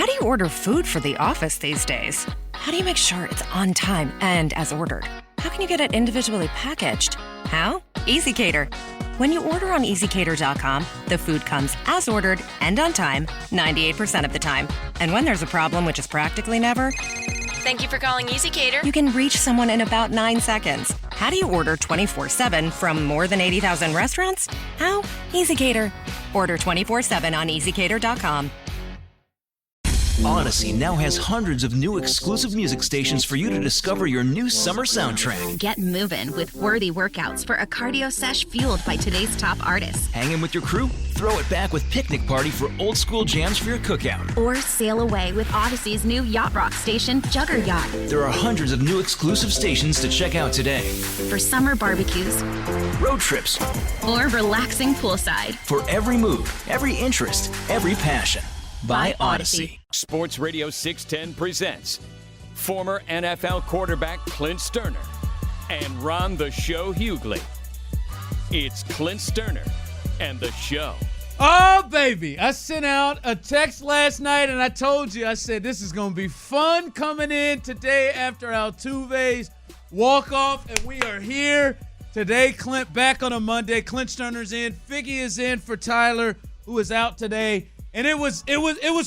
How do you order food for the office these days? How do you make sure it's on time and as ordered? How can you get it individually packaged? How? EasyCater. When you order on EasyCater.com, the food comes as ordered and on time 98% of the time. And when there's a problem, which is practically never, Thank you for calling EasyCater. you can reach someone in about 9 seconds. How do you order 24/7 from more than 80,000 restaurants? How? EasyCater. Order 24/7 on EasyCater.com. Odyssey now has hundreds of new exclusive music stations for you to discover your new summer soundtrack. Get moving with worthy workouts for a cardio sesh fueled by today's top artists. Hanging with your crew? Throw it back with Picnic Party for old school jams for your cookout. Or sail away with Odyssey's new yacht rock station, Jugger Yacht. There are hundreds of new exclusive stations to check out today. For summer barbecues Road trips. or relaxing poolside. For every mood, every interest, every passion. By Odyssey. Sports Radio 610 presents former NFL quarterback Clint Sterner and Ron the Show Hughley. It's Clint Sterner and the Show. Oh, baby. I sent out a text last night, and I told you, I said, this is going to be fun coming in today after Altuve's walk-off, and we are here today. Clint back on a Monday. Clint Sterner's in. Figgy is in for Tyler, who is out today. And it was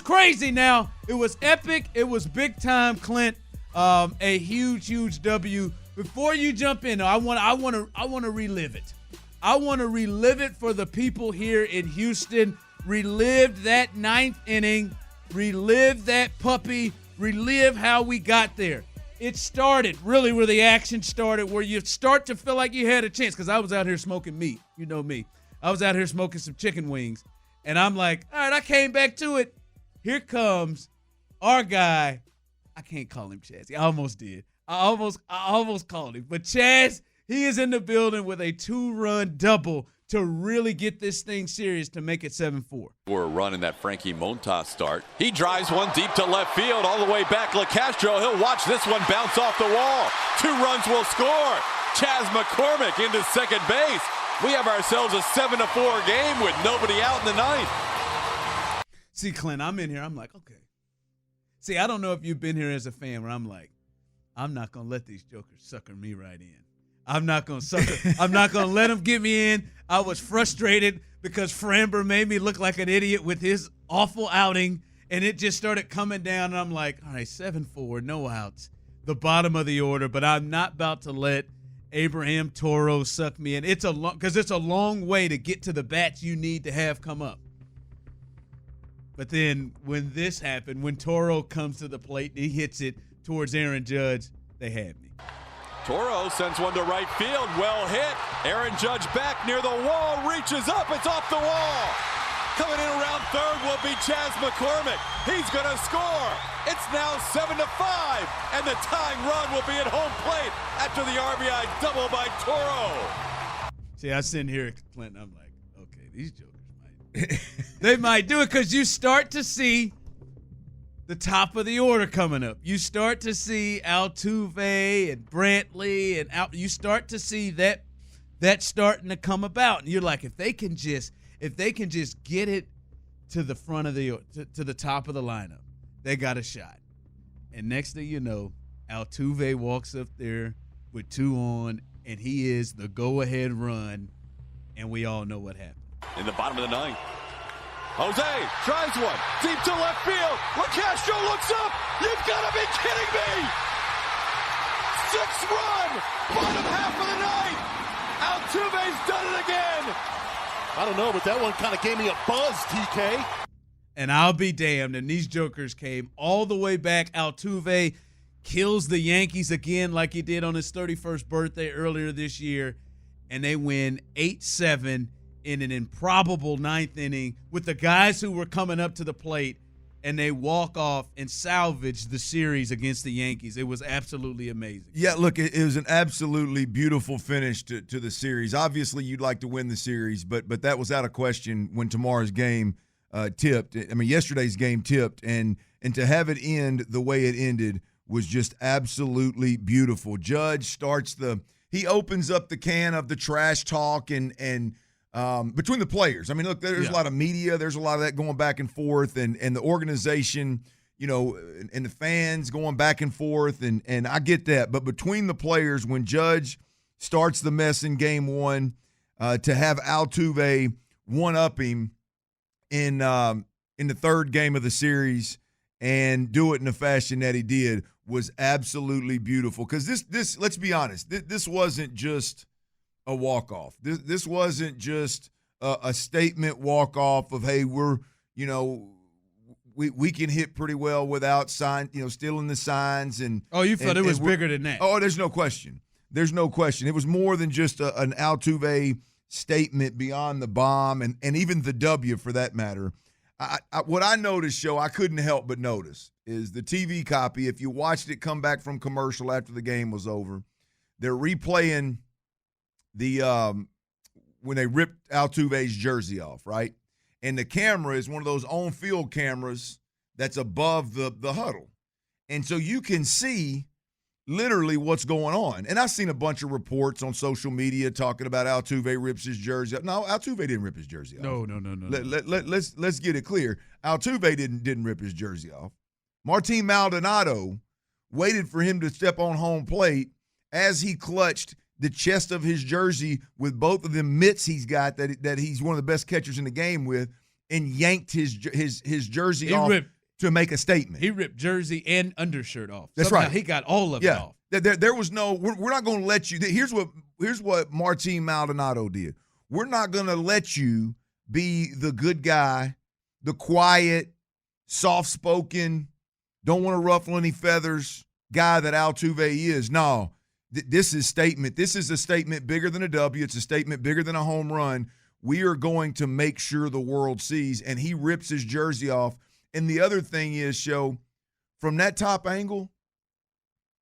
crazy now. It was epic. It was big time, Clint. A huge W. Before you jump in, I want to relive it. I want to relive it for the people here in Houston. Relive that ninth inning. Relive that puppy. Relive how we got there. It started really where the action started, where you start to feel like you had a chance. Because I was out here smoking meat. You know me. I was out here smoking some chicken wings. And I'm like, all right, I came back to it. Here comes our guy. I can't call him Chaz. I almost did. I almost called him. But Chaz, he is in the building with a 2-run double to really get this thing serious to make it 7-4. For a run in that Frankie Montas start. He drives one deep to left field all the way back. LeCastro, he'll watch this one bounce off the wall. 2 runs will score. Chaz McCormick into second base. We have ourselves a 7-4 game with nobody out in the ninth. See, Clint, I'm in here. I'm like, okay. See, I don't know if you've been here as a fan where I'm like, I'm not going to let these jokers sucker me right in. I'm not going to let them get me in. I was frustrated because Framber made me look like an idiot with his awful outing, and it just started coming down, and I'm like, all right, 7-4, no outs, the bottom of the order, but I'm not about to let Abraham Toro suck me in. It's a long way to get to the bats you need to have come up. But then when this happened, when Toro comes to the plate and he hits it towards Aaron Judge, they had me. Toro sends one to right field. Well hit. Aaron Judge back near the wall. Reaches up. It's off the wall. Coming in around third will be Chaz McCormick. He's going to score. It's now 7-5. And the tying run will be at home plate after the RBI double by Toro. See, I sit here, Clinton. I'm like, okay, these jokers they might do it because you start to see the top of the order coming up. You start to see Altuve and Brantley and you start to see that starting to come about. And you're like, if they can just get it to the front of to the top of the lineup, they got a shot. And next thing you know, Altuve walks up there with 2 on, and he is the go-ahead run, and we all know what happened. In the bottom of the ninth, Jose tries one deep to left field. LeCastro looks up. You've got to be kidding me! 6-run, bottom half of the ninth. Altuve's done it again. I don't know, but that one kind of gave me a buzz, TK. And I'll be damned. And these jokers came all the way back. Altuve kills the Yankees again like he did on his 31st birthday earlier this year. And they win 8-7 in an improbable ninth inning with the guys who were coming up to the plate. And they walk off and salvage the series against the Yankees. It was absolutely amazing. Yeah, look, it was an absolutely beautiful finish to the series. Obviously, you'd like to win the series, but that was out of question when tomorrow's game tipped. I mean, yesterday's game tipped, and to have it end the way it ended was just absolutely beautiful. Judge he opens up the can of the trash talk and between the players. I mean, look, there's a lot of media. There's a lot of that going back and forth, and the organization, and the fans going back and forth, and I get that. But between the players, when Judge starts the mess in game one, to have Altuve one-up him in the third game of the series and do it in the fashion that he did was absolutely beautiful. Because this, let's be honest, this wasn't just a walk-off. This wasn't just a statement walk-off of, hey, we're, we can hit pretty well without stealing the signs. You felt it was bigger than that. Oh, there's no question. There's no question. It was more than just an Altuve statement beyond the bomb and even the W for that matter. What I noticed, I couldn't help but notice, is the TV copy. If you watched it come back from commercial after the game was over, they're replaying when they ripped Altuve's jersey off, right? And the camera is one of those on-field cameras that's above the huddle. And so you can see literally what's going on. And I've seen a bunch of reports on social media talking about Altuve rips his jersey off. No, Altuve didn't rip his jersey off. No. Let's get it clear. Altuve didn't rip his jersey off. Martin Maldonado waited for him to step on home plate as he clutched the chest of his jersey with both of them mitts he's got that he's one of the best catchers in the game with, and yanked his jersey off to make a statement. He ripped jersey and undershirt off. That's Somehow right. He got all of it off. There was no. We're not going to let you. Here's what Martin Maldonado did. We're not going to let you be the good guy, the quiet, soft-spoken, don't want to ruffle any feathers guy that Altuve is. No, this is statement. This is a statement bigger than a W. It's a statement bigger than a home run. We are going to make sure the world sees, and he rips his jersey off. And the other thing is, from that top angle,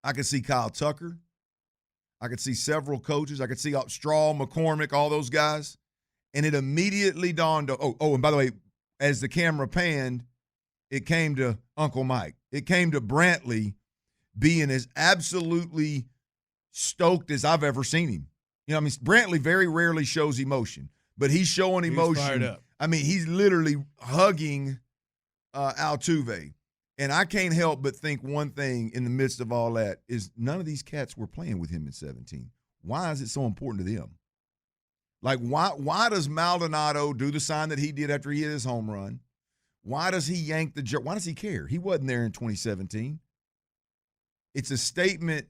I could see Kyle Tucker. I could see several coaches. I could see Straw, McCormick, all those guys. And it immediately dawned on, and by the way, as the camera panned, it came to Uncle Mike. It came to Brantley being as absolutely stoked as I've ever seen him. Brantley very rarely shows emotion, but he's showing emotion. He's fired up. He's literally hugging Altuve. And I can't help but think one thing in the midst of all that is none of these cats were playing with him in 17. Why is it so important to them? Like, why does Maldonado do the sign that he did after he hit his home run? Why does he yank the jersey? Why does he care? He wasn't there in 2017. It's a statement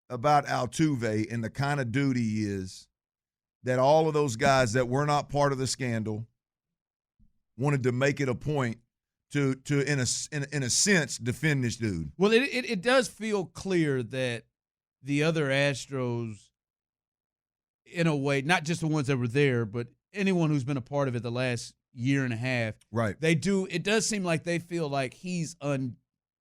about Altuve and the kind of dude he is that all of those guys that were not part of the scandal wanted to make it a point to in a sense defend this dude. Well, it does feel clear that the other Astros, in a way, not just the ones that were there, but anyone who's been a part of it the last year and a half, right? It does seem like they feel like he's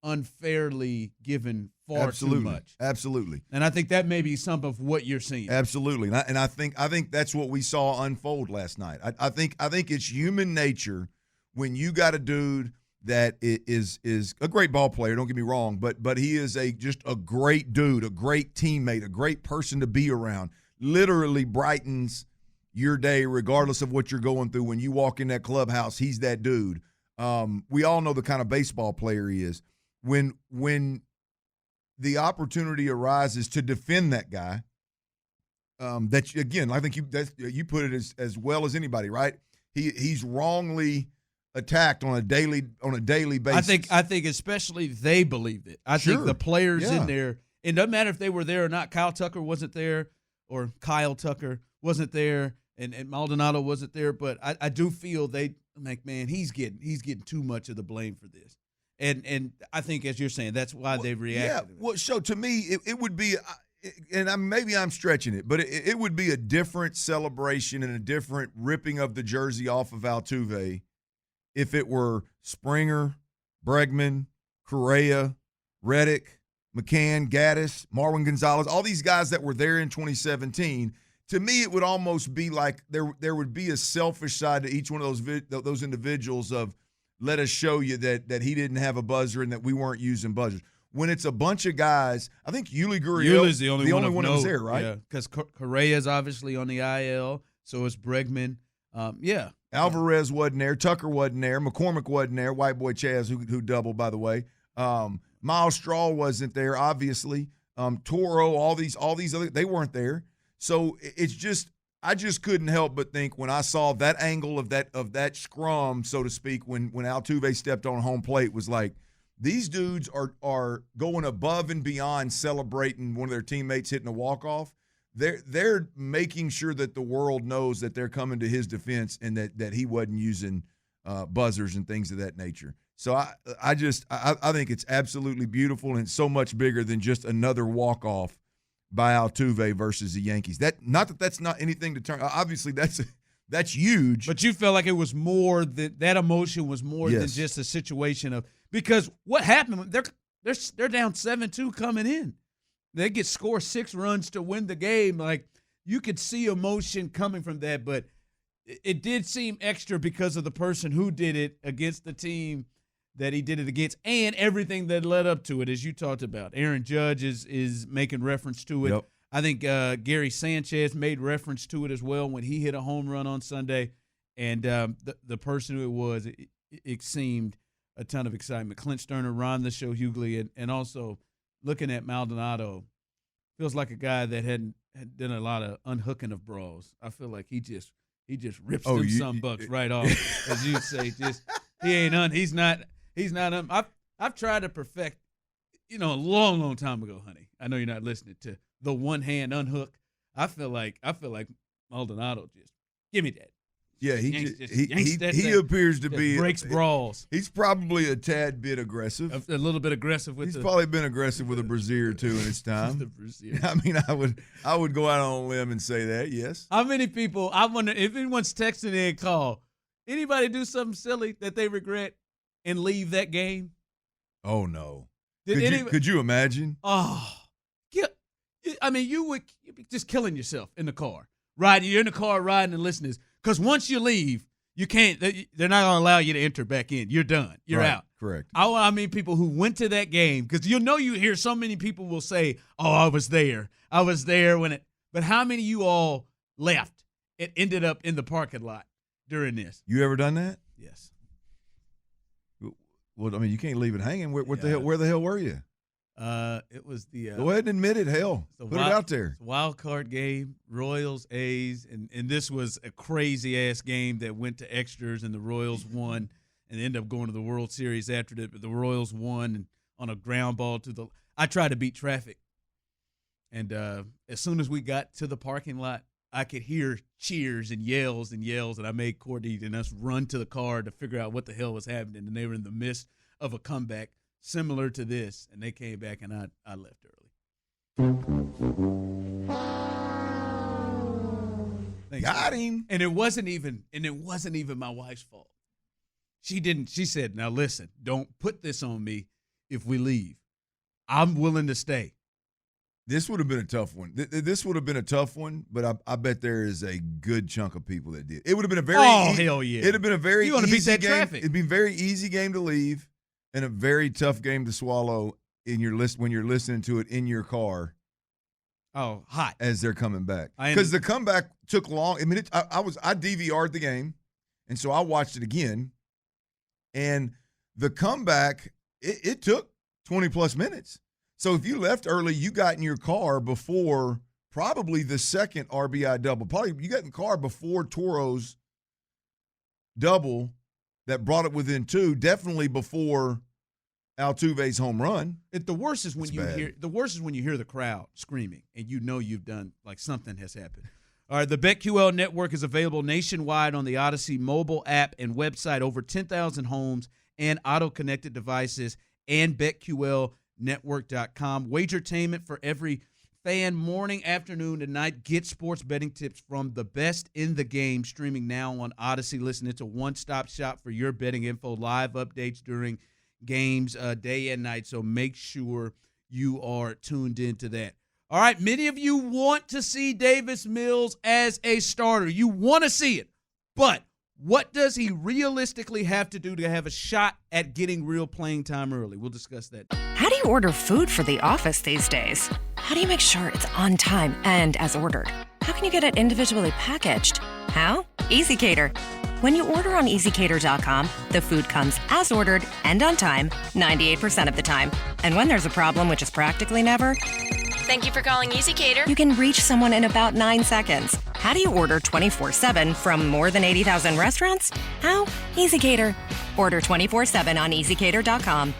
unfairly given far too much. Absolutely. And I think that may be some of what you're seeing. Absolutely. And I think that's what we saw unfold last night. I think it's human nature when you got a dude that is a great ball player, don't get me wrong, but he is just a great dude, a great teammate, a great person to be around. Literally brightens your day regardless of what you're going through. When you walk in that clubhouse, he's that dude. We all know the kind of baseball player he is. When the opportunity arises to defend that guy, that again, I think you put it as well as anybody, right? He's wrongly attacked on a daily basis. I think especially they believed it. I think the players in there, it doesn't matter if they were there or not. Kyle Tucker wasn't there, or Kyle Tucker wasn't there, and Maldonado wasn't there. But I do feel they like, man, he's getting too much of the blame for this. And I think, as you're saying, that's why they reacted. Yeah, well, so to me, it would be, and maybe I'm stretching it, but it would be a different celebration and a different ripping of the jersey off of Altuve if it were Springer, Bregman, Correa, Reddick, McCann, Gaddis, Marwin Gonzalez, all these guys that were there in 2017. To me, it would almost be like there would be a selfish side to each one of those individuals of, let us show you that he didn't have a buzzer and that we weren't using buzzers. When it's a bunch of guys, I think Yuli Gurriel is the only one that was there, right? Yeah, because Correa's obviously on the IL, so is Bregman. Alvarez wasn't there. Tucker wasn't there. McCormick wasn't there. White boy Chaz, who doubled, by the way. Miles Straw wasn't there, obviously. Toro, all these other, they weren't there. So it's just, I just couldn't help but think when I saw that angle of that scrum, so to speak, when Altuve stepped on home plate, was like, these dudes are going above and beyond celebrating one of their teammates hitting a walk-off. They're making sure that the world knows that they're coming to his defense and that he wasn't using buzzers and things of that nature. So I think it's absolutely beautiful, and it's so much bigger than just another walk-off by Altuve versus the Yankees. That's not anything to turn. Obviously, that's huge. But you felt like it was more that emotion was more than just a situation of, because what happened? They're down 7-2 coming in. They get score 6 runs to win the game. Like, you could see emotion coming from that, but it did seem extra because of the person who did it against the team that he did it against, and everything that led up to it, as you talked about. Aaron Judge is making reference to it. Yep. I think Gary Sanchez made reference to it as well when he hit a home run on Sunday. And the person who it was, it seemed a ton of excitement. Clint Sterner, Ron the Show Hughley, and also looking at Maldonado, feels like a guy that had done a lot of unhooking of bras. I feel like he just rips them some bucks right off, as you say. Just he's not. I've tried to perfect, a long time ago, honey. I know you're not listening, to the one hand unhook. I feel like Maldonado just give me that. Yeah, he appears to be breaks brawls. He's probably a tad bit aggressive. A little bit aggressive with. He's probably been aggressive with a brassiere or two in his time. The brassiere. I mean, I would go out on a limb and say that. Yes. How many people? I wonder if anyone's texting and call. Anybody do something silly that they regret and leave that game? Oh no. Could you imagine? Oh, yeah. I mean, you'd be just killing yourself in the car. You're in the car riding and listening. Because once you leave, you can't. They're not going to allow you to enter back in. You're done. You're out. Correct. I mean, people who went to that game, because you hear so many people will say, "Oh, I was there. I was there when it." But how many of you all left? It ended up in the parking lot during this. You ever done that? Yes. Well, I mean, you can't leave it hanging. Where the hell were you? It was the go ahead and admit it. Hell, put it out there. Wild card game, Royals, A's, and this was a crazy ass game that went to extras, and the Royals won, and ended up going to the World Series after that. But the Royals won and on a ground ball to the. I tried to beat traffic, and as soon as we got to the parking lot, I could hear cheers and yells, and I made Courtney and us run to the car to figure out what the hell was happening, and they were in the midst of a comeback similar to this, and they came back, and I left early. Got him. And it wasn't even my wife's fault. She said, "Now listen, don't put this on me if we leave. I'm willing to stay." This would have been a tough one. This would have been a tough one, but I bet there is a good chunk of people that did. It would have been a very hell yeah. It'd have been a very you want to beat that game. traffic. It'd be a very easy game to leave and a very tough game to swallow in your list when you're listening to it in your car. Oh, hot as they're coming back, because the comeback took long. I mean, I DVR'd the game, and so I watched it again, and the comeback it took 20 plus minutes. So if you left early, you got in your car before probably the second RBI double. Probably you got in the car before Toro's double that brought it within 2. Definitely before Altuve's home run. The worst is when you hear the crowd screaming and you've done, like, something has happened. All right, the BetQL network is available nationwide on the Odyssey mobile app and website, over 10,000 homes and auto-connected devices, and BetQLnetwork.com. Wagertainment for every fan, morning, afternoon, and night. Get sports betting tips from the best in the game, streaming now on Odyssey. Listen, it's a one-stop shop for your betting info, live updates during games day and night, so make sure you are tuned into that. All right, many of you want to see Davis Mills as a starter. You want to see it, but what does he realistically have to do to have a shot at getting real playing time early? We'll discuss that. How do you order food for the office these days? How do you make sure it's on time and as ordered? How can you get it individually packaged? How? Easy Cater. When you order on EasyCater.com, the food comes as ordered and on time 98% of the time. And when there's a problem, which is practically never, Thank you for calling EasyCater. you can reach someone in about 9 seconds. How do you order 24/7 from more than 80,000 restaurants? How? EasyCater. Order 24/7 on EasyCater.com.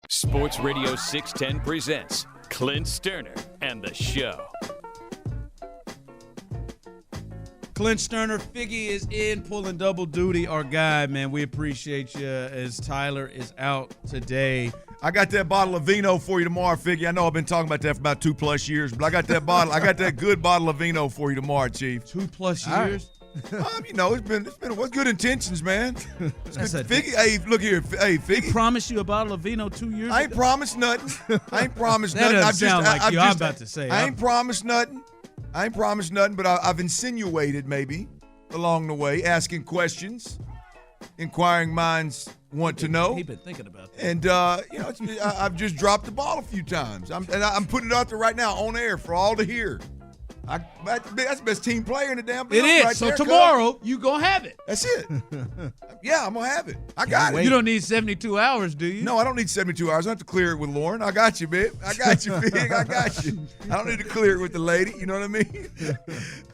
Sports Radio 610 presents Clint Sterner and the Show. Clint Sterner, Figgy is in pulling double duty. Our guy, man, we appreciate you as Tyler is out today. I got that bottle of vino for you tomorrow, Figgy. I know I've been talking about that for about 2+ years, but I got that bottle. I got that good bottle of vino for you tomorrow, Chief. 2+ years? It's been what's good intentions, man. Figgy, hey, look here, hey, Figgy. He promised you a bottle of vino 2 years ago? I ain't promised nothing. I ain't promised That nothing. doesn't sound like you. I'm about to say. I ain't promised nothing. But I've insinuated maybe along the way, asking questions. Inquiring minds want to know. He's been thinking about that. And, I've just dropped the ball a few times. I'm putting it out there right now on air for all to hear. That's the best team player in the damn It is. right So there, tomorrow, you going to have it. That's it. Yeah, I'm going to have it. I got it. You don't need 72 hours, do you? No, I don't need 72 hours. I don't have to clear it with Lauren. I got you, babe. I got you, Big. I got you. I don't need to clear it with the lady. You know what I mean?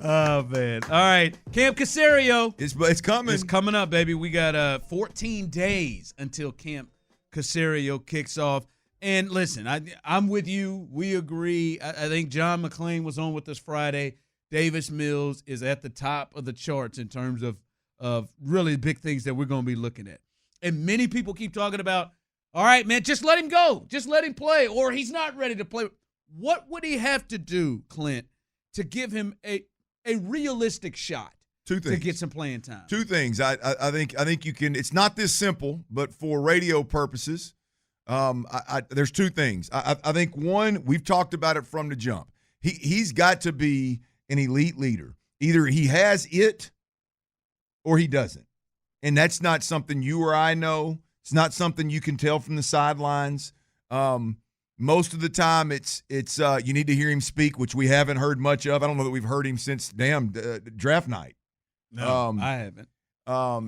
Oh, man. All right. Camp Caserio. It's coming. It's coming up, baby. We got 14 days until Camp Caserio kicks off. And listen, I'm with you. We agree. I think John McClain was on with us Friday. Davis Mills is at the top of the charts in terms of really big things that we're going to be looking at. And many people keep talking about, all right, man, just let him go. Just let him play, or he's not ready to play. What would he have to do, Clint, to give him a realistic shot? Two things. To get some playing time. Two things. I think you can. It's not this simple, but for radio purposes, there's two things. I think one, we've talked about it from the jump. He's got to be an elite leader. Either he has it or he doesn't. And that's not something you or I know. It's not something you can tell from the sidelines. Most of the time it's you need to hear him speak, which we haven't heard much of. I don't know that we've heard him since draft night. No, I haven't.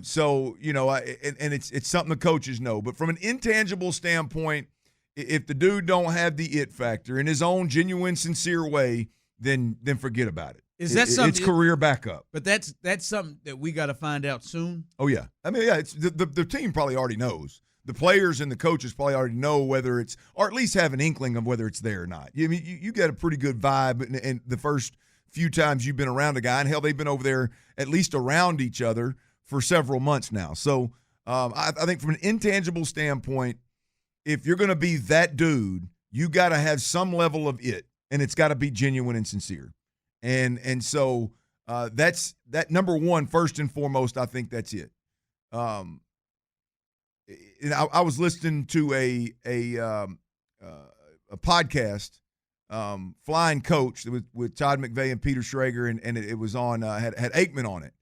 So, and it's something the coaches know. But from an intangible standpoint, if the dude don't have the it factor in his own genuine, sincere way, then forget about it. Is that something? It's career backup. But that's something that we got to find out soon. Oh, yeah. I mean, yeah, it's the team probably already knows. The players and the coaches probably already know whether it's – or at least have an inkling of whether it's there or not. I mean, you get a pretty good vibe and the first few times you've been around a guy. And, hell, they've been over there at least around each other for several months now. So I think from an intangible standpoint, if you're going to be that dude, you got to have some level of it, and it's got to be genuine and sincere. And so that's that number one, first and foremost, I think that's it. I was listening to a podcast, Flying Coach, with Todd McVay and Peter Schrager, and it was on had Aikman on it.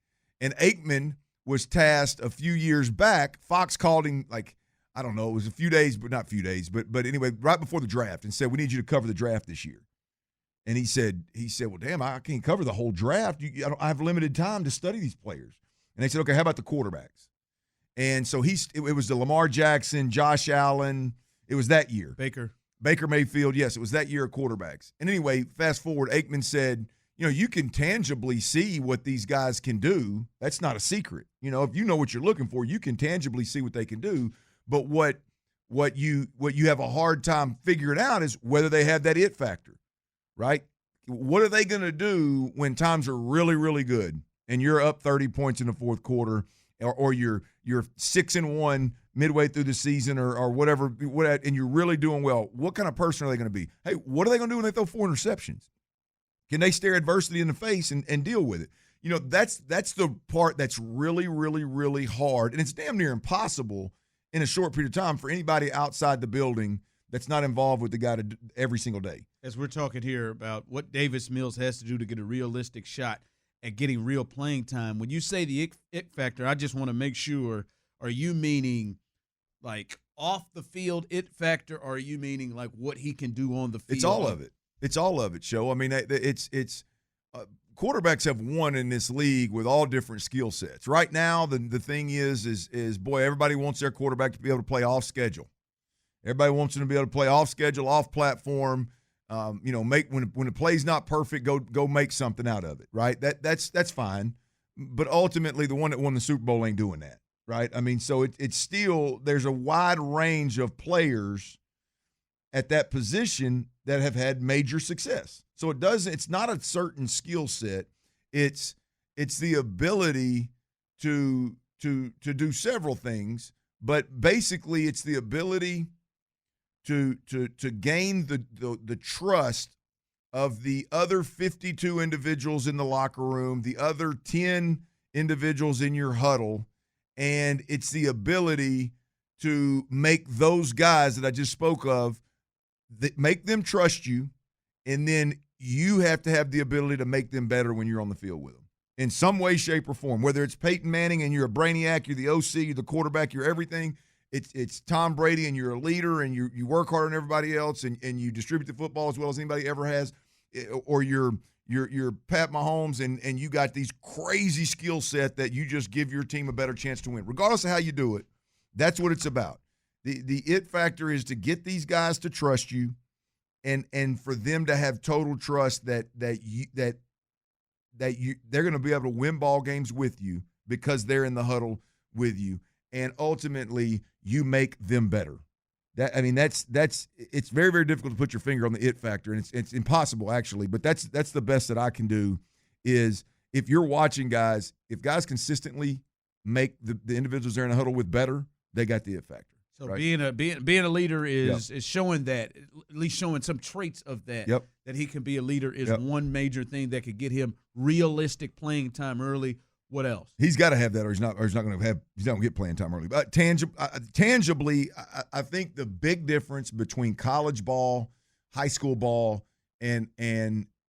And Aikman was tasked a few years back. Fox called him, like, I don't know, it was a few days, but not a few days, but anyway, right before the draft, and said, we need you to cover the draft this year. And he said, well, damn, I can't cover the whole draft. I have limited time to study these players. And they said, okay, how about the quarterbacks? And so it was the Lamar Jackson, Josh Allen. It was that year. Baker Mayfield, yes, it was that year of quarterbacks. And anyway, fast forward, Aikman said, you can tangibly see what these guys can do. That's not a secret. If you know what you're looking for, you can tangibly see what they can do. But what you have a hard time figuring out is whether they have that it factor, right? What are they going to do when times are really, really good and you're up 30 points in the fourth quarter, or you're 6-1 midway through the season, or whatever, and you're really doing well? What kind of person are they going to be? Hey, what are they going to do when they throw 4 interceptions? Can they stare adversity in the face and deal with it? That's the part that's really, really, really hard, and it's damn near impossible in a short period of time for anybody outside the building that's not involved with the guy every single day. As we're talking here about what Davis Mills has to do to get a realistic shot at getting real playing time, when you say the it factor, I just want to make sure, are you meaning like off the field it factor, or are you meaning like what he can do on the field? It's all of it. It's all of it, Show. I mean, it's quarterbacks have won in this league with all different skill sets. Right now, the thing is boy, everybody wants their quarterback to be able to play off schedule. Everybody wants them to be able to play off schedule, off platform. Make when the play's not perfect, go make something out of it. Right? That's fine. But ultimately, the one that won the Super Bowl ain't doing that. Right? I mean, so it's still there's a wide range of players at that position that have had major success. So it's not a certain skill set. It's the ability to do several things, but basically it's the ability to gain the trust of the other 52 individuals in the locker room, the other 10 individuals in your huddle, and it's the ability to make those guys that I just spoke of, that make them trust you, and then you have to have the ability to make them better when you're on the field with them in some way, shape, or form. Whether it's Peyton Manning and you're a brainiac, you're the OC, you're the quarterback, you're everything. It's Tom Brady and you're a leader and you work harder than everybody else and you distribute the football as well as anybody ever has. Or you're Pat Mahomes and you got these crazy skill set that you just give your team a better chance to win. Regardless of how you do it, that's what it's about. The it factor is to get these guys to trust you and for them to have total trust that they're going to be able to win ball games with you because they're in the huddle with you, and ultimately you make them better. That's it's very, very difficult to put your finger on the it factor, and it's impossible actually, but that's the best that I can do is if you're watching guys, if guys consistently make the individuals they're in the huddle with better, they got the it factor. So right? being a leader is showing that, at least showing some traits of that, that he can be a leader is one major thing that could get him realistic playing time early. What else? He's got to have that, or he's not going to get playing time early. But tangibly, I think the big difference between college ball, high school ball, and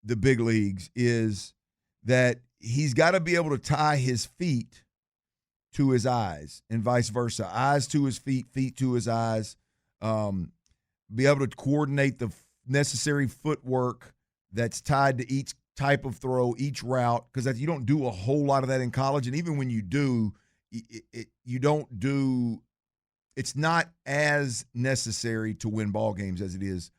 the big leagues is that he's got to be able to tie his feet to his eyes and vice versa. Eyes to his feet, feet to his eyes. Be able to coordinate the necessary footwork that's tied to each type of throw, each route, because you don't do a whole lot of that in college. And even when you do, it's not as necessary to win ball games as it is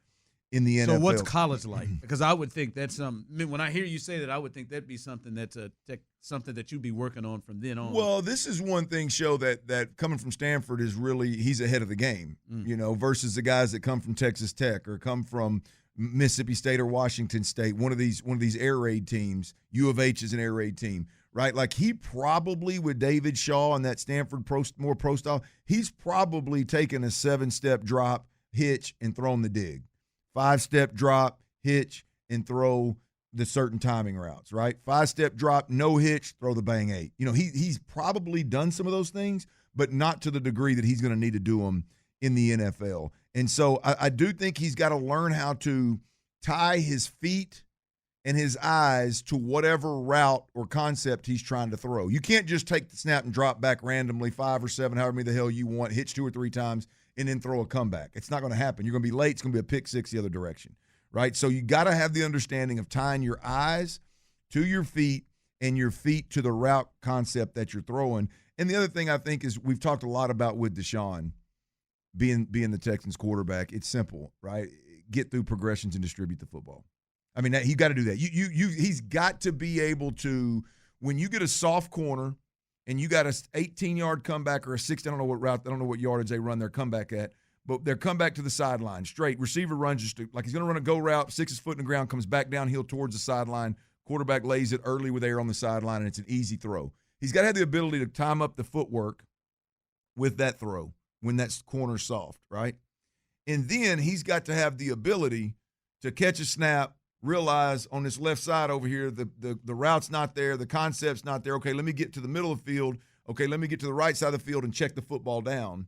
in the NFL. So what's college like? Because I would think that's when I hear you say that, I would think that'd be something that's something that you'd be working on from then on. Well, this is one thing, Show, that coming from Stanford is really, he's ahead of the game, versus the guys that come from Texas Tech or come from Mississippi State or Washington State, one of these air raid teams. U of H is an air raid team, right? Like he probably, with David Shaw and that Stanford more pro style, he's probably taken a 7-step drop, hitch, and thrown the dig. 5-step drop, hitch, and throw the certain timing routes, right? 5-step drop, no hitch, throw the bang 8. He's probably done some of those things, but not to the degree that he's going to need to do them in the NFL. And so I do think he's got to learn how to tie his feet and his eyes to whatever route or concept he's trying to throw. You can't just take the snap and drop back randomly 5 or 7, however many the hell you want, hitch 2 or 3 times, and then throw a comeback. It's not going to happen. You're going to be late. It's going to be a pick 6 the other direction, right? So you got to have the understanding of tying your eyes to your feet and your feet to the route concept that you're throwing. And the other thing I think is we've talked a lot about with Deshaun being the Texans quarterback. It's simple, right? Get through progressions and distribute the football. I mean, you got to do that. He's got to be able to, when you get a soft corner and you got a 18-yard comeback or a 60, I don't know what yardage they run their comeback at, but their comeback to the sideline, straight. Receiver runs just like he's going to run a go route, 6 foot in the ground, comes back downhill towards the sideline. Quarterback lays it early with air on the sideline, and it's an easy throw. He's got to have the ability to time up the footwork with that throw when that corner's soft, right? And then he's got to have the ability to catch a snap, realize on this left side over here, the route's not there, the concept's not there. Okay, let me get to the middle of the field. Okay, let me get to the right side of the field and check the football down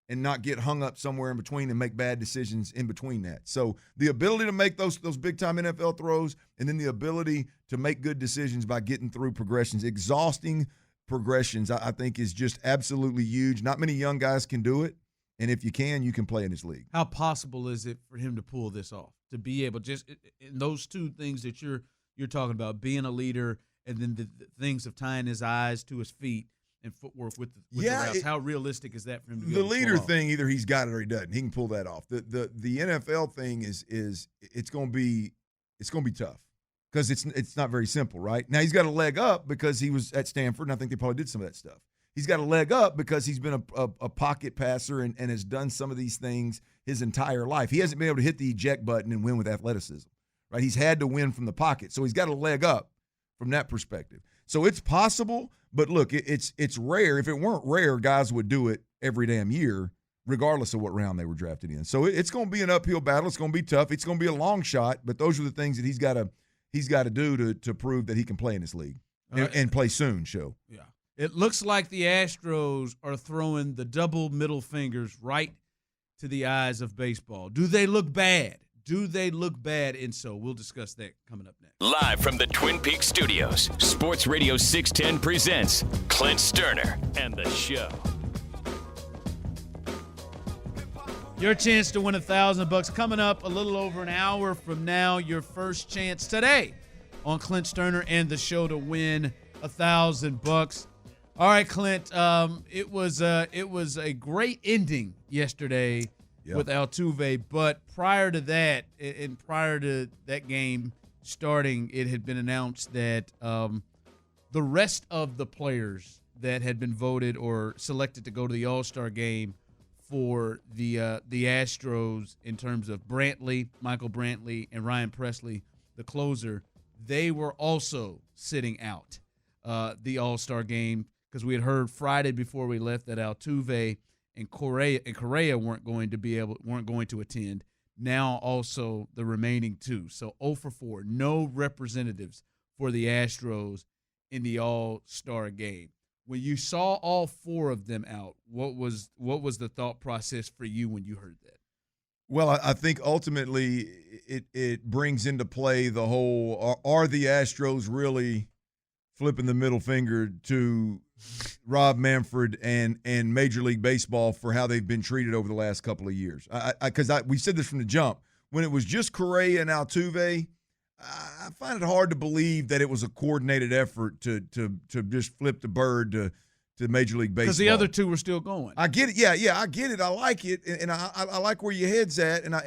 and not get hung up somewhere in between and make bad decisions in between that. So the ability to make those big-time NFL throws and then the ability to make good decisions by getting through progressions, exhausting progressions, I think is just absolutely huge. Not many young guys can do it, and if you can play in this league. How possible is it for him to pull this off, to be able just in those two things that you're you're talking about being a leader and then the things of tying his eyes to his feet and footwork with the routes. How realistic is that for him to be able to pull leader off? thing, either he's got it or he doesn't. He can pull that off. The NFL thing is it's going to be tough because it's not very simple, right? Now he's got a leg up because he was at Stanford, and I think they probably did some of that stuff. He's got a leg up because he's been a pocket passer and has done some of these things his entire life. He hasn't been able to hit the eject button and win with athleticism, right? He's had to win from the pocket, so he's got a leg up from that perspective. So it's possible, but look, it's rare. If it weren't rare, guys would do it every damn year, regardless of what round they were drafted in. So it's going to be an uphill battle. It's going to be tough. It's going to be a long shot, but those are the things that he's got to do to prove that he can play in this league and play soon. Yeah. It looks like the Astros are throwing the double middle fingers right to the eyes of baseball. Do they look bad? And so we'll discuss that coming up next. Live from the Twin Peaks studios, Sports Radio 610 presents Clint Sterner and the Show. Your chance to win $1,000 coming up a little over an hour from now. Your first chance today on Clint Sterner and the Show to win $1,000. All right, Clint. It was a great ending yesterday with Altuve, but prior to that, and prior to that game starting, it had been announced that the rest of the players that had been voted or selected to go to the All-Star game for the Astros, in terms of Michael Brantley, and Ryan Presley, the closer, they were also sitting out the All-Star game. Because we had heard Friday before we left that Altuve and Correa weren't going to attend. Now also the remaining two. So 0 for 4. No representatives for the Astros in the All-Star game. When you saw all 4 of them out, what was the thought process for you when you heard that? Well, I think ultimately it brings into play the whole, are the Astros really flipping the middle finger to Rob Manfred and Major League Baseball for how they've been treated over the last couple of years? Because we said this from the jump. When it was just Correa and Altuve, I find it hard to believe that it was a coordinated effort to just flip the bird to Major League Baseball. Because the other 2 were still going. I get it. Yeah, I get it. I like it, and I like where your head's at, and I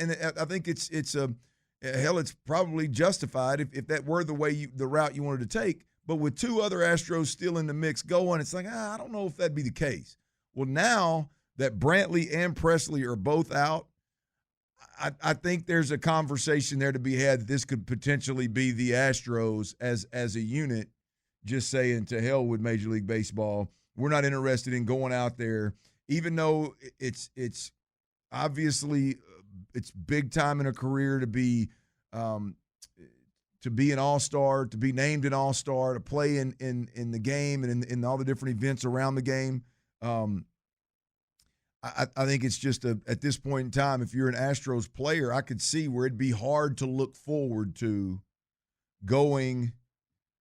think it's probably justified if that were the route you wanted to take. But with 2 other Astros still in the mix going, it's like, I don't know if that'd be the case. Well, now that Brantley and Presley are both out, I think there's a conversation there to be had that this could potentially be the Astros as a unit just saying, to hell with Major League Baseball. We're not interested in going out there, even though it's obviously it's big time in a career to be an all-star, to be named an all-star, to play in the game and in all the different events around the game. I think it's just at this point in time, if you're an Astros player, I could see where it'd be hard to look forward to going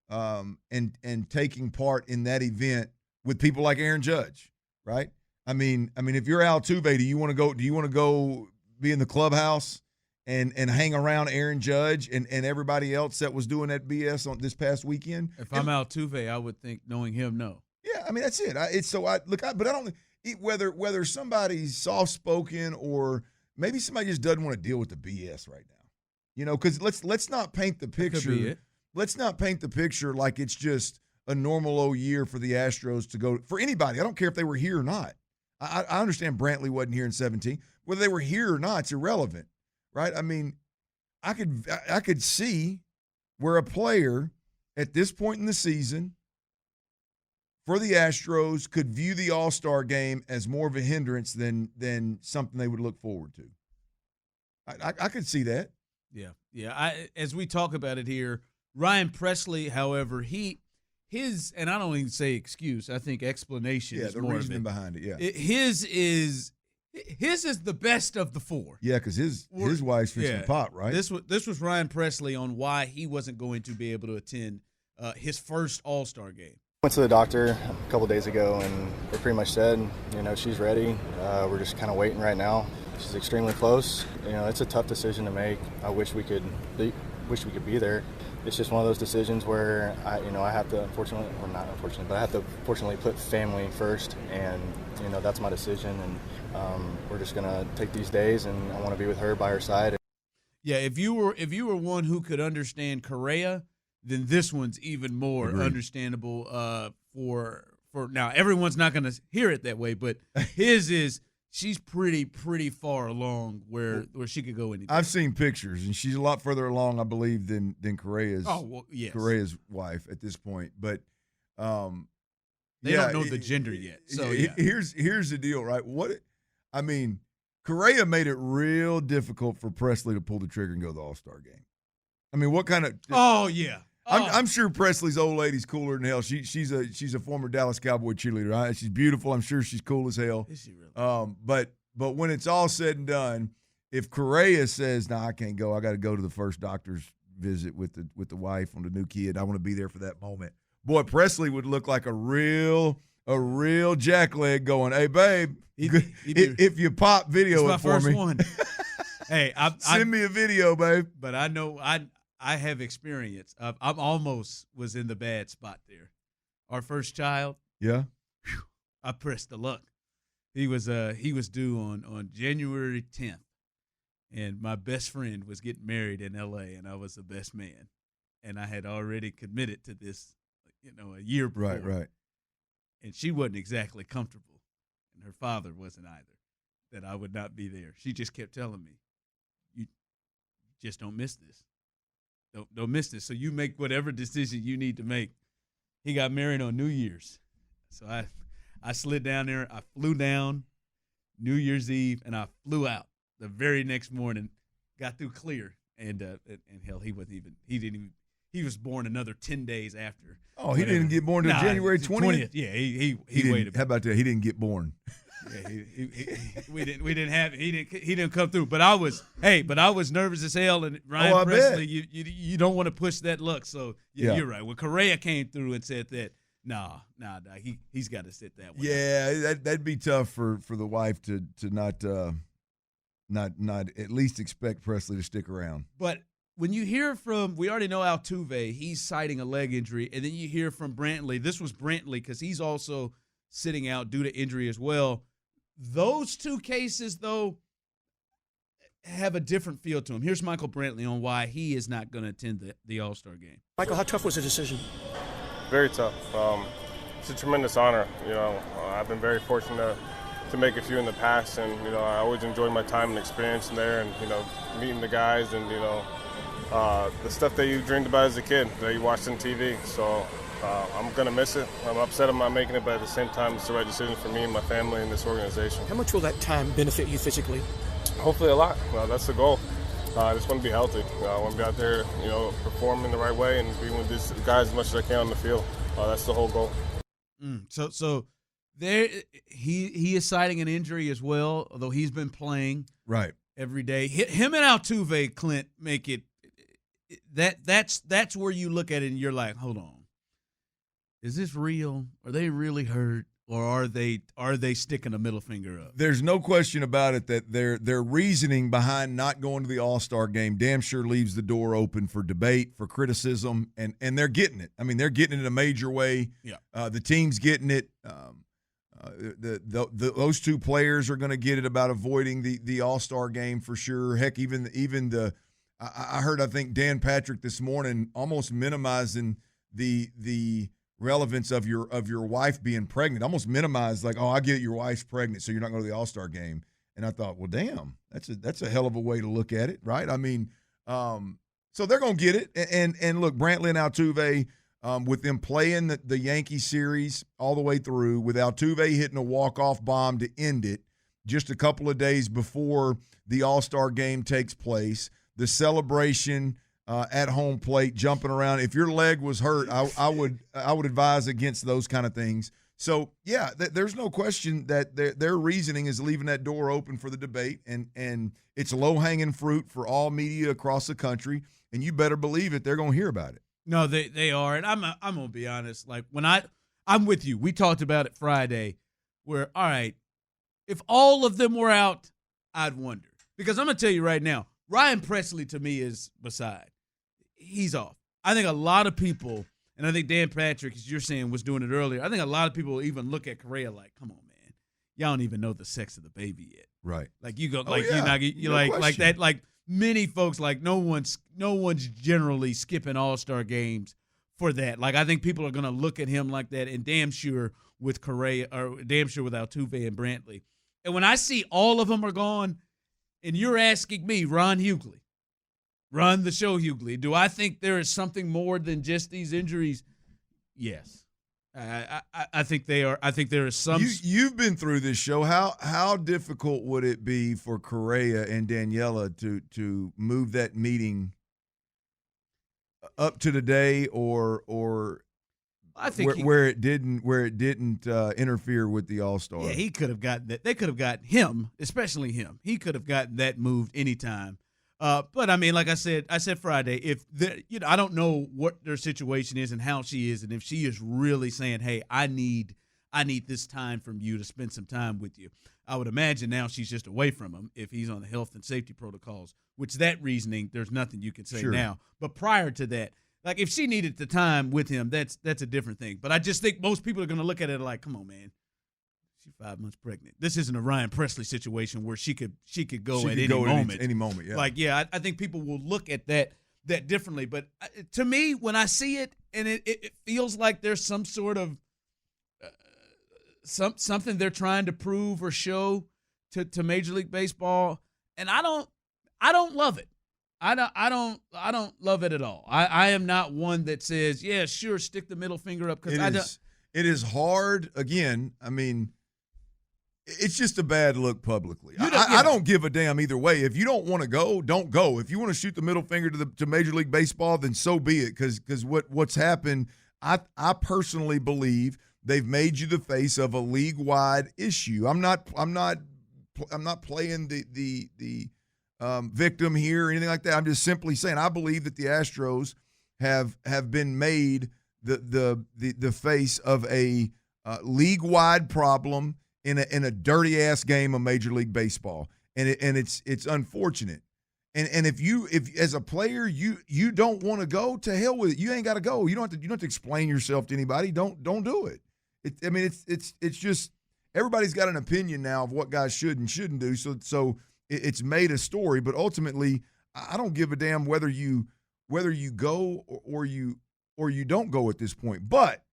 and taking part in that event with people like Aaron Judge, right? I mean, if you're Altuve, do you want to go be in the clubhouse and hang around Aaron Judge and everybody else that was doing that BS on this past weekend? If I'm Altuve, I would think, knowing him, no. Yeah, I mean, that's it. But I don't whether somebody's soft spoken or maybe somebody just doesn't want to deal with the BS right now. Because let's not paint the picture. Let's not paint the picture like it's just a normal old year for the Astros to go for anybody. I don't care if they were here or not. I understand Brantley wasn't here in 2017. Whether they were here or not, it's irrelevant, right? I mean, I could see where a player at this point in the season for the Astros could view the All-Star game as more of a hindrance than something they would look forward to. I could see that. Yeah. As we talk about it here, Ryan Presley, however, his and I don't even say excuse, I think explanation is more of it. The reasoning behind it, yeah. His is the best of the 4. Yeah, because his wife's fixing to pop, right? This was Ryan Presley on why he wasn't going to be able to attend his first All-Star game. Went to the doctor a couple days ago, and they pretty much said, she's ready. We're just kind of waiting right now. She's extremely close. It's a tough decision to make. I wish we could be there. it's just one of those decisions where I have to unfortunately, or not unfortunately, but I have to fortunately put family first, and that's my decision, and we're just gonna take these days, and I want to be with her by her side. Yeah, if you were one who could understand Correa, then this one's even more understandable. For now, everyone's not gonna hear it that way, but his is. She's pretty far along where she could go anything. I've seen pictures, and she's a lot further along, I believe, than Correa's. Oh, well, yes. Correa's wife at this point, but they don't know the gender yet. So here's the deal, right? Correa made it real difficult for Presley to pull the trigger and go to the All-Star game. I mean, what kind of? Oh yeah. I'm sure Presley's old lady's cooler than hell. She's a former Dallas Cowboy cheerleader. Right? She's beautiful. I'm sure she's cool as hell. Is she really? But when it's all said and done, if Correa says, "No, I can't go. I got to go to the first doctor's visit with the wife on the new kid. I want to be there for that moment." Boy, Presley would look like a real jackleg going, "Hey, babe, if you pop video it for me." One. Hey, send me a video, babe. But I know I have experience. I'm almost was in the bad spot there. Our first child. Yeah. I pressed the luck. He was due on January 10th, and my best friend was getting married in L.A. and I was the best man, and I had already committed to this, a year before. Right. And she wasn't exactly comfortable, and her father wasn't either, that I would not be there. She just kept telling me, "You just don't miss this. Don't miss this. So you make whatever decision you need to make." He got married on New Year's. So I slid down there. I flew down New Year's Eve, and I flew out the very next morning, got through clear. And hell, he was born another 10 days after. Oh, he didn't get born until January 20th? Yeah, he waited. How about that? He didn't get born. Yeah, we didn't come through. But I was nervous as hell. And Ryan Presley, you don't want to push that luck. So you're right. When Correa came through and said that, nah, he's got to sit that way. Yeah, that'd be tough for the wife to not at least expect Presley to stick around. But when you hear from, we already know Altuve, he's citing a leg injury, and then you hear from Brantley. This was Brantley because he's also sitting out due to injury as well. Those two cases, though, have a different feel to him. Here's Michael Brantley on why he is not going to attend the All-Star game. Michael, how tough was the decision? Very tough. It's a tremendous honor. I've been very fortunate to make a few in the past, and I always enjoyed my time and experience in there, and meeting the guys, and the stuff that you dreamed about as a kid that you watched on TV. So I'm gonna miss it. I'm upset I'm not making it, but at the same time, it's the right decision for me and my family and this organization. How much will that time benefit you physically? Hopefully a lot. That's the goal. I just want to be healthy. I want to be out there, performing the right way and being with these guys as much as I can on the field. That's the whole goal. So there, he is citing an injury as well, although he's been playing every day. Him and Altuve, Clint, make it that's where you look at it and you're like, hold on, is this real? Are they really hurt, or are they sticking a middle finger up? There's no question about it that their reasoning behind not going to the All-Star game damn sure leaves the door open for debate, for criticism, and they're getting it. I mean, they're getting it in a major way. Yeah. The team's getting it. Those two players are going to get it about avoiding the All-Star game for sure. Heck, even the I heard, I think, Dan Patrick this morning almost minimizing the relevance of your wife being pregnant. Almost minimized, like, oh, I get it, your wife's pregnant, so you're not going to the All-Star game. And I thought, well, damn, that's a hell of a way to look at it, right? I mean, so they're going to get it. And look, Brantley and Altuve, with them playing the Yankee series all the way through, with Altuve hitting a walk-off bomb to end it just a couple of days before the All-Star game takes place, the celebration at home plate, jumping around. If your leg was hurt, I would advise against those kind of things. So, yeah, there's no question that their reasoning is leaving that door open for the debate, and it's low-hanging fruit for all media across the country, and you better believe it, they're going to hear about it. No, they are, and I'm going to be honest. Like, when I'm with you. We talked about it Friday where, all right, if all of them were out, I'd wonder. Because I'm going to tell you right now, Ryan Presley, to me, is beside. He's off. I think a lot of people, and I think Dan Patrick, as you're saying, was doing it earlier. I think a lot of people will even look at Correa like, come on, man, y'all don't even know the sex of the baby yet. Right. Like you go, Oh, like yeah. you're No like question. that. Like many folks, like no one's generally skipping All-Star games for that. Like I think people are gonna look at him like that, and damn sure with Correa, or damn sure with Altuve and Brantley. And when I see all of them are gone, and you're asking me, Ron Hughley, run the show, Hughley, do I think there is something more than just these injuries? Yes. I think they are. I think there is some. You've been through this show. How difficult would it be for Correa and Daniela to move that meeting up to today, or I think where it didn't interfere with the All-Star? Yeah, he could have gotten that. They could have gotten him, especially him. He could have gotten that moved anytime. But I mean, like I said Friday, if I don't know what their situation is and how she is, and if she is really saying, "Hey, I need this time from you to spend some time with you," I would imagine now she's just away from him if he's on the health and safety protocols. Which that reasoning, there's nothing you can say now. But prior to that, like if she needed the time with him, that's a different thing. But I just think most people are going to look at it like, "Come on, man. She's 5 months pregnant. This isn't a Ryan Presley situation where she could go at any moment. Any moment, yeah. Like, yeah, I think people will look at that differently. But to me, when I see it, and it feels like there's some sort of something they're trying to prove or show to Major League Baseball, and I don't love it. I don't love it at all. I am not one that says, yeah, sure, stick the middle finger up, because it is hard. Again, I mean, it's just a bad look publicly. I don't give a damn either way. If you don't want to go, don't go. If you want to shoot the middle finger to Major League Baseball, then so be it. Because what's happened, I personally believe they've made you the face of a league-wide issue. I'm not playing the victim here or anything like that. I'm just simply saying I believe that the Astros have been made the face of a league-wide problem in a dirty ass game of Major League Baseball, and it's unfortunate. And if as a player you don't want to go, to hell with it. You ain't got to go. You don't have to explain yourself to anybody. Don't do it. It's just everybody's got an opinion now of what guys should and shouldn't do. So it's made a story, but ultimately I don't give a damn whether you go or you don't go at this point. But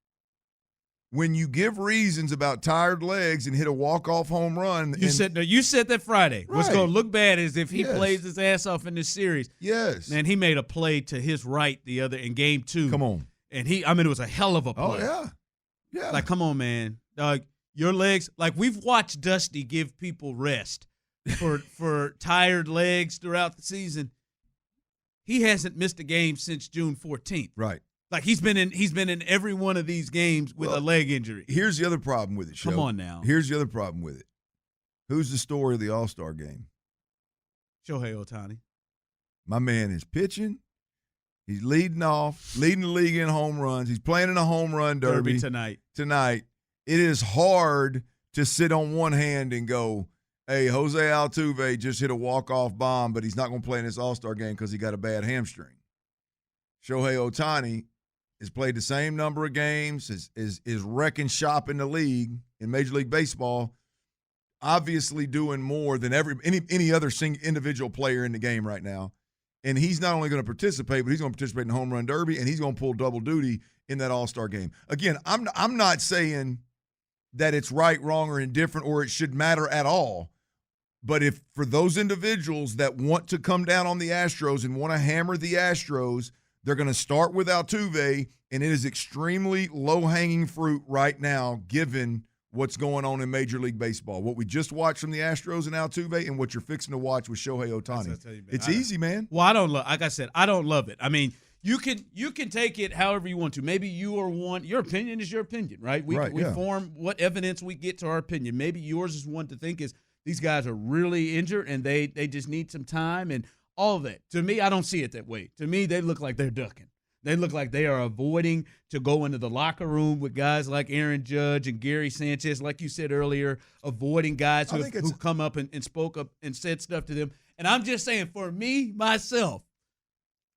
when you give reasons about tired legs and hit a walk-off home run. You said that Friday. Right. What's going to look bad is if he Yes. plays his ass off in this series. Yes. Man, he made a play to his right in game 2. Come on. And it was a hell of a play. Oh, yeah. Yeah. Like, come on, man. Your legs, like we've watched Dusty give people rest for tired legs throughout the season. He hasn't missed a game since June 14th. Right. Like he's been in every one of these games with a leg injury. Here's the other problem with it, Show. Come on now. Here's the other problem with it. Who's the story of the All-Star game? Shohei Ohtani. My man is pitching. He's leading the league in home runs. He's playing in a home run derby tonight. It is hard to sit on one hand and go, hey, Jose Altuve just hit a walk-off bomb, but he's not going to play in this All-Star game because he got a bad hamstring. Shohei Ohtani has played the same number of games, is wrecking shop in the league in Major League Baseball, obviously doing more than any other individual player in the game right now. And he's not only going to participate, but he's going to participate in the home run derby, and he's going to pull double duty in that All-Star game. Again, I'm not saying that it's right, wrong, or indifferent, or it should matter at all. But if for those individuals that want to come down on the Astros and want to hammer the Astros, they're going to start with Altuve, and it is extremely low-hanging fruit right now given what's going on in Major League Baseball. What we just watched from the Astros and Altuve and what you're fixing to watch with Shohei Ohtani. It's easy, man. Well, like I said, I don't love it. I mean, you can take it however you want to. Maybe you are one. Your opinion is your opinion, right? We form what evidence we get to our opinion. Maybe yours is one to think is these guys are really injured and they just need some time and all of that. To me, I don't see it that way. To me, they look like they're ducking. They look like they are avoiding to go into the locker room with guys like Aaron Judge and Gary Sanchez, like you said earlier, avoiding guys who come up and spoke up and said stuff to them. And I'm just saying, for me, myself,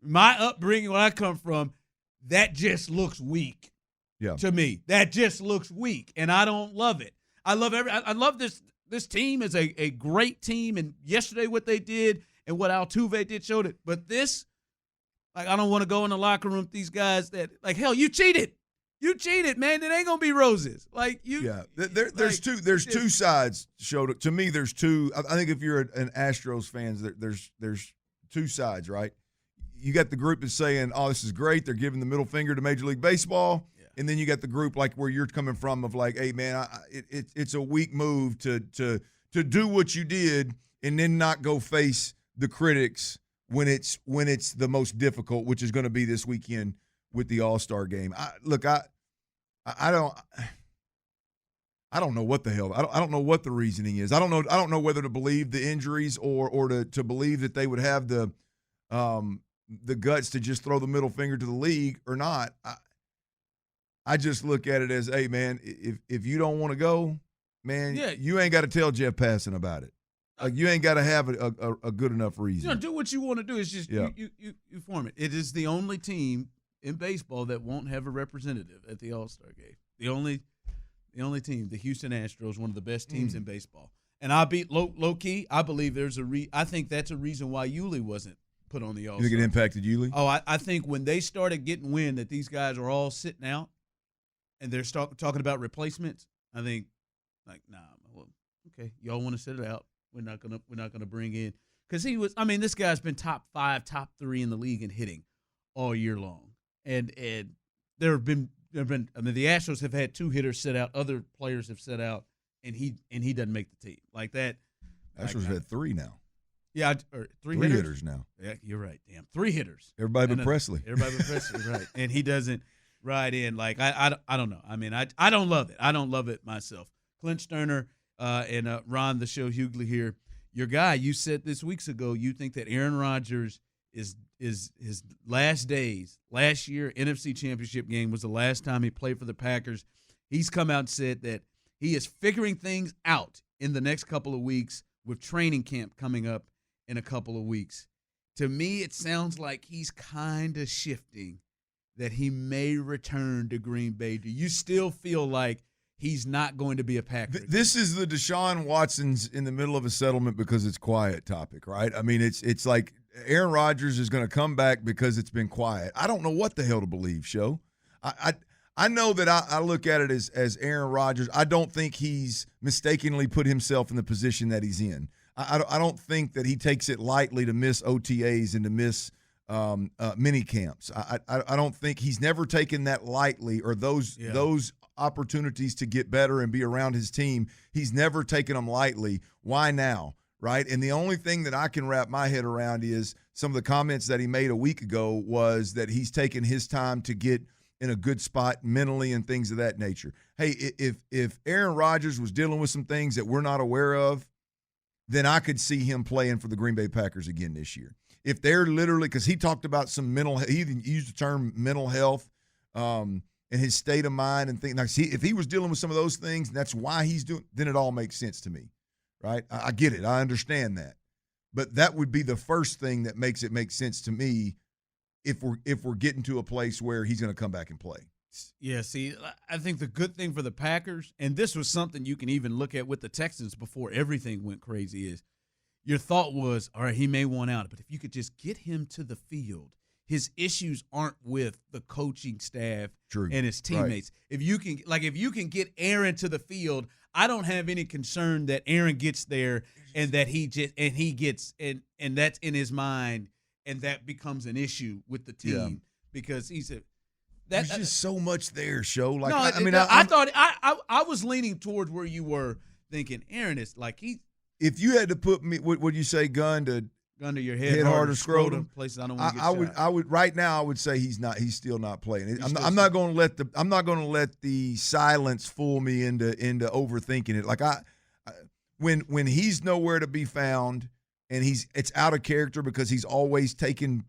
my upbringing, where I come from, that just looks weak. Yeah. To me, that just looks weak, and I don't love it. I love this team is a great team, and yesterday what they did and what Altuve did showed it. But this, like, I don't want to go in the locker room with these guys that, like, hell, you cheated. You cheated, man. It ain't gonna be roses. Like you. Yeah, there's two sides. To me, there's two. I think if you're an Astros fan, there's two sides, right? You got the group that's saying, "Oh, this is great. They're giving the middle finger to Major League Baseball," and then you got the group like where you're coming from of like, "Hey, man, it's a weak move to do what you did and then not go face the critics when it's the most difficult, which is going to be this weekend with the All-Star game." I don't know what the hell. I don't know what the reasoning is. I don't know whether to believe the injuries or to believe that they would have the guts to just throw the middle finger to the league or not. I just look at it as, hey, man, if you don't want to go, man, you ain't got to tell Jeff Passan about it. Like, you ain't got to have a good enough reason. Do what you want to do. It's just you form it. It is the only team in baseball that won't have a representative at the All-Star game. The only team, the Houston Astros, one of the best teams in baseball. And I beat low key. I believe there's I think that's a reason why Yuli wasn't put on the All-Star. You think it impacted Yuli? Oh, I think when they started getting wind that these guys are all sitting out and they're talking about replacements, I think, like, nah, well, okay, y'all want to sit it out. We're not gonna bring in, because this guy's been top 5, top 3 in the league in hitting all year long, and there have been the Astros have had 2 hitters sit out, other players have sit out, and he doesn't make the team like that. Astros have had 3 now. Yeah, or 3 hitters now. Yeah, you're right. Damn, 3 hitters. Everybody but Presley. Everybody but Presley, right? And he doesn't ride in. Like, I don't know. I mean, I don't love it. I don't love it myself. Clint Sterner and Ron, the show Hughley here. Your guy, you said this weeks ago, you think that Aaron Rodgers is his last days. Last year, NFC Championship game was the last time he played for the Packers. He's come out and said that he is figuring things out in the next couple of weeks with training camp coming up in a couple of weeks. To me, it sounds like he's kind of shifting that he may return to Green Bay. Do you still feel like he's not going to be a Packer? This is the Deshaun Watson's in the middle of a settlement because it's quiet topic, right? I mean, it's like Aaron Rodgers is going to come back because it's been quiet. I don't know what the hell to believe, Show. I know that I look at it as Aaron Rodgers. I don't think he's mistakenly put himself in the position that he's in. I don't think that he takes it lightly to miss OTAs and to miss mini camps. I don't think he's never taken that lightly, or those opportunities to get better and be around his team. He's never taken them lightly. Why now, right? And the only thing that I can wrap my head around is some of the comments that he made a week ago was that he's taken his time to get in a good spot mentally and things of that nature. Hey, if Aaron Rodgers was dealing with some things that we're not aware of, then I could see him playing for the Green Bay Packers again this year. If they're literally, because he talked about some he even used the term mental health and his state of mind and things. Like, see, if he was dealing with some of those things, and that's why he's doing, then it all makes sense to me, right? I get it. I understand that. But that would be the first thing that makes it make sense to me if we're getting to a place where he's going to come back and play. Yeah, see, I think the good thing for the Packers, and this was something you can even look at with the Texans before everything went crazy, is your thought was, all right, he may want out, but if you could just get him to the field, his issues aren't with the coaching staff and his teammates. Right. If you can get Aaron to the field, I don't have any concern that Aaron gets there and that and that's in his mind, and that becomes an issue with the team because there's just so much there, Show. Like, no, I thought I was leaning towards where you were thinking. Aaron is like he. If you had to put me, would you say gun to your head hard or scrotum? Places I don't want to get I would right now. I would say he's not. He's still not playing. I'm not going to let the silence fool me into overthinking it. Like when he's nowhere to be found and it's out of character because he's always taken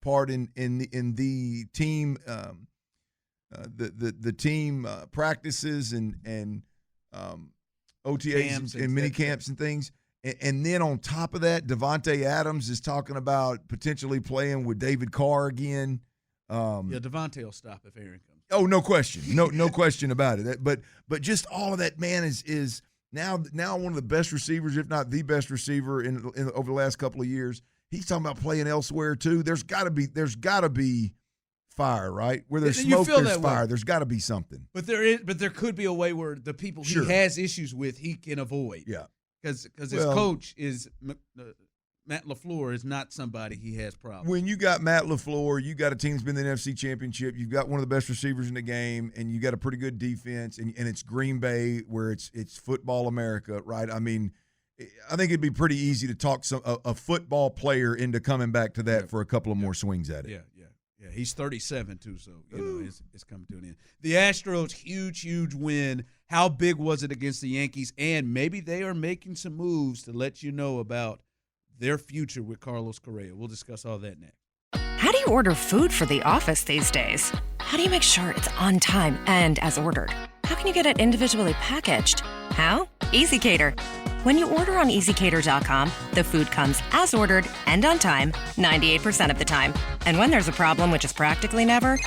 part in the team the team practices and OTAs and mini camps and things. And then on top of that, Devontae Adams is talking about potentially playing with David Carr again. Devontae will stop if Aaron comes. Oh, no question. No question about it. But just all of that, man, is now one of the best receivers, if not the best receiver in over the last couple of years. He's talking about playing elsewhere too. There's got to be fire, right? Where there's smoke, there's fire. There's got to be something. But there could be a way where the people he has issues with, he can avoid. Yeah. Because his coach is Matt LaFleur is not somebody he has problems. When you got Matt LaFleur, you got a team that's been in the NFC Championship, you've got one of the best receivers in the game, and you got a pretty good defense, and it's Green Bay where it's football America, right? I mean, I think it'd be pretty easy to talk a football player into coming back to that for a couple of more swings at it. Yeah. He's 37 too, so it's coming to an end. The Astros, huge win. How big was it against the Yankees? And maybe they are making some moves to let you know about their future with Carlos Correa. We'll discuss all that next. How do you order food for the office these days? How do you make sure it's on time and as ordered? How can you get it individually packaged? How? EasyCater. When you order on EasyCater.com, the food comes as ordered and on time 98% of the time. And when there's a problem, which is practically never,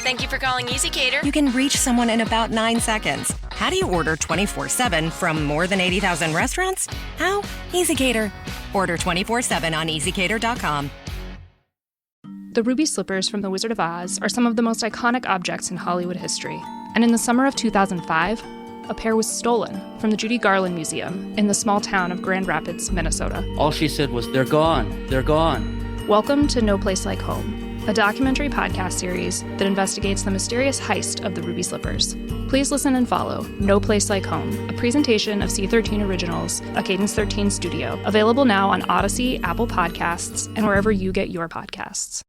Thank you for calling EasyCater. you can reach someone in about 9 seconds. How do you order 24/7 from more than 80,000 restaurants? How? EasyCater. Order 24/7 on EasyCater.com. The ruby slippers from The Wizard of Oz are some of the most iconic objects in Hollywood history. And in the summer of 2005, a pair was stolen from the Judy Garland Museum in the small town of Grand Rapids, Minnesota. All she said was, "They're gone. They're gone." Welcome to No Place Like Home, a documentary podcast series that investigates the mysterious heist of the ruby slippers. Please listen and follow No Place Like Home, a presentation of C13 Originals, a Cadence 13 studio, available now on Odyssey, Apple Podcasts, and wherever you get your podcasts.